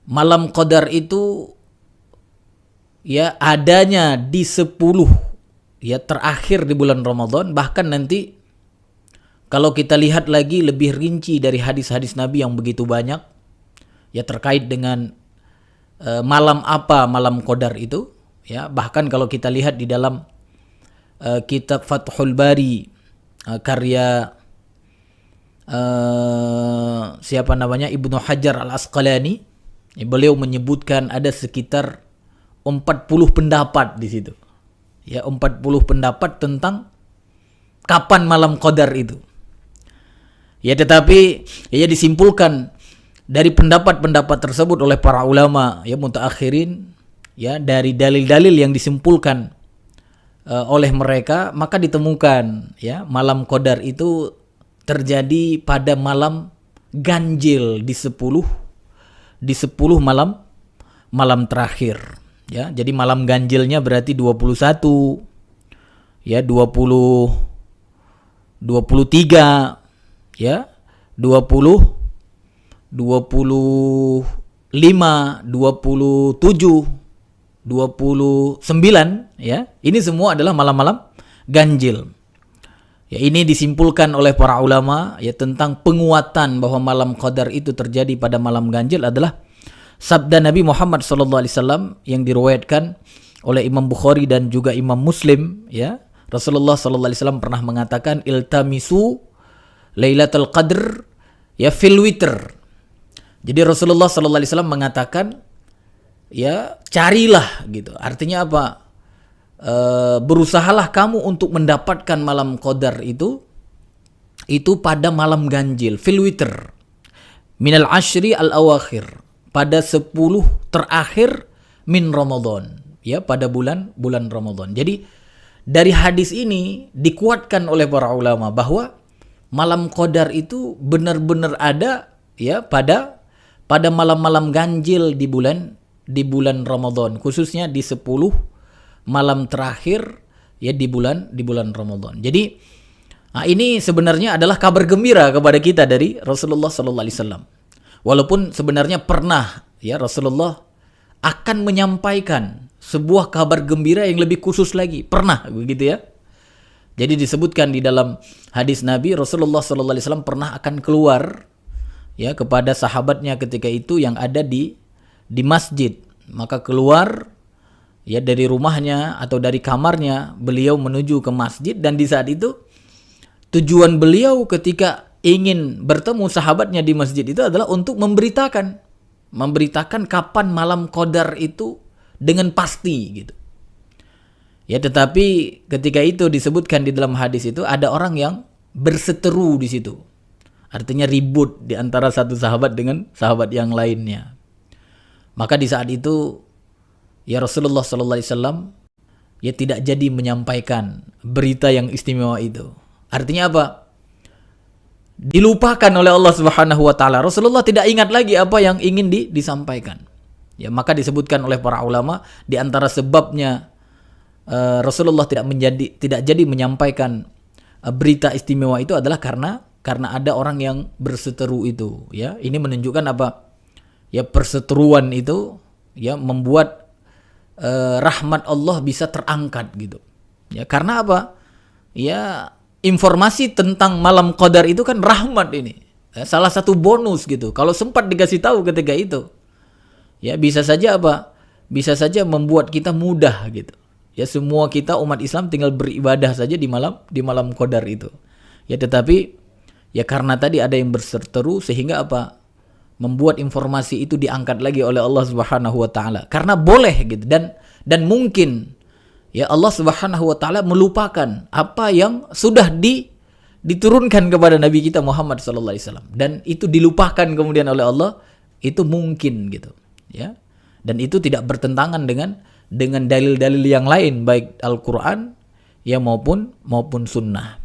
malam qadar itu ya adanya di 10 ya terakhir di bulan Ramadan. Bahkan nanti kalau kita lihat lagi lebih rinci dari hadis-hadis Nabi yang begitu banyak ya terkait dengan malam apa malam qadar itu ya. Bahkan kalau kita lihat di dalam kitab Fathul Bari karya siapa namanya Ibnu Hajar Al-Asqalani, beliau menyebutkan ada sekitar 40 pendapat di situ. Ya, 40 pendapat tentang kapan malam qadar itu. Ya, tetapi ya disimpulkan dari pendapat-pendapat tersebut oleh para ulama ya mutaakhirin ya, dari dalil-dalil yang disimpulkan oleh mereka, maka ditemukan ya malam qadar itu terjadi pada malam ganjil di 10 malam terakhir. Ya, jadi malam ganjilnya berarti 21, ya 20, 23, ya 20, 25, 27, 29, ya. Ini semua adalah malam-malam ganjil. Ya, ini disimpulkan oleh para ulama ya tentang penguatan bahwa malam qadar itu terjadi pada malam ganjil adalah sabda Nabi Muhammad SAW yang diriwayatkan oleh Imam Bukhari dan juga Imam Muslim ya. Rasulullah SAW pernah mengatakan iltamisu Lailatul Qadr ya fil witr. Jadi Rasulullah SAW mengatakan ya carilah gitu. Artinya apa? Berusahalah kamu untuk mendapatkan malam qadar itu pada malam ganjil fil witr minal ashri al awakhir, pada 10 terakhir min Ramadan ya, pada bulan Ramadan. Jadi dari hadis ini dikuatkan oleh para ulama bahwa malam qadar itu benar-benar ada ya pada malam-malam ganjil di bulan Ramadan, khususnya di 10 malam terakhir ya di bulan Ramadan. Jadi ini sebenarnya adalah kabar gembira kepada kita dari Rasulullah SAW. Walaupun sebenarnya pernah ya Rasulullah akan menyampaikan sebuah kabar gembira yang lebih khusus lagi. Pernah begitu ya. Jadi disebutkan di dalam hadis Nabi, Rasulullah SAW pernah akan keluar ya kepada sahabatnya ketika itu yang ada di masjid. Maka keluar ya dari rumahnya atau dari kamarnya, beliau menuju ke masjid, dan di saat itu tujuan beliau ketika ingin bertemu sahabatnya di masjid itu adalah untuk memberitakan kapan malam qadar itu dengan pasti gitu. Ya, tetapi ketika itu disebutkan di dalam hadis itu ada orang yang berseteru di situ. Artinya ribut di antara satu sahabat dengan sahabat yang lainnya. Maka di saat itu ya Rasulullah SAW ya tidak jadi menyampaikan berita yang istimewa itu. Artinya apa? Dilupakan oleh Allah Subhanahu wa taala. Rasulullah tidak ingat lagi apa yang ingin disampaikan. Ya, maka disebutkan oleh para ulama di antara sebabnya Rasulullah tidak jadi menyampaikan berita istimewa itu adalah karena ada orang yang berseteru itu, ya. Ini menunjukkan apa? Ya, perseteruan itu ya membuat rahmat Allah bisa terangkat gitu. Ya, karena apa? Ya, informasi tentang malam qadar itu kan rahmat ini. Salah satu bonus gitu. Kalau sempat dikasih tahu ketika itu, ya bisa saja apa? Bisa saja membuat kita mudah gitu. Ya, semua kita umat Islam tinggal beribadah saja di malam qadar itu. Ya, tetapi ya karena tadi ada yang berseteru sehingga apa? Membuat informasi itu diangkat lagi oleh Allah Subhanahu wa taala. Karena boleh gitu, dan mungkin ya Allah Subhanahu wa taala melupakan apa yang sudah diturunkan kepada Nabi kita Muhammad sallallahu alaihi wasallam, dan itu dilupakan kemudian oleh Allah, itu mungkin gitu, ya. Dan itu tidak bertentangan dengan dalil-dalil yang lain baik Al-Qur'an ya maupun sunnah.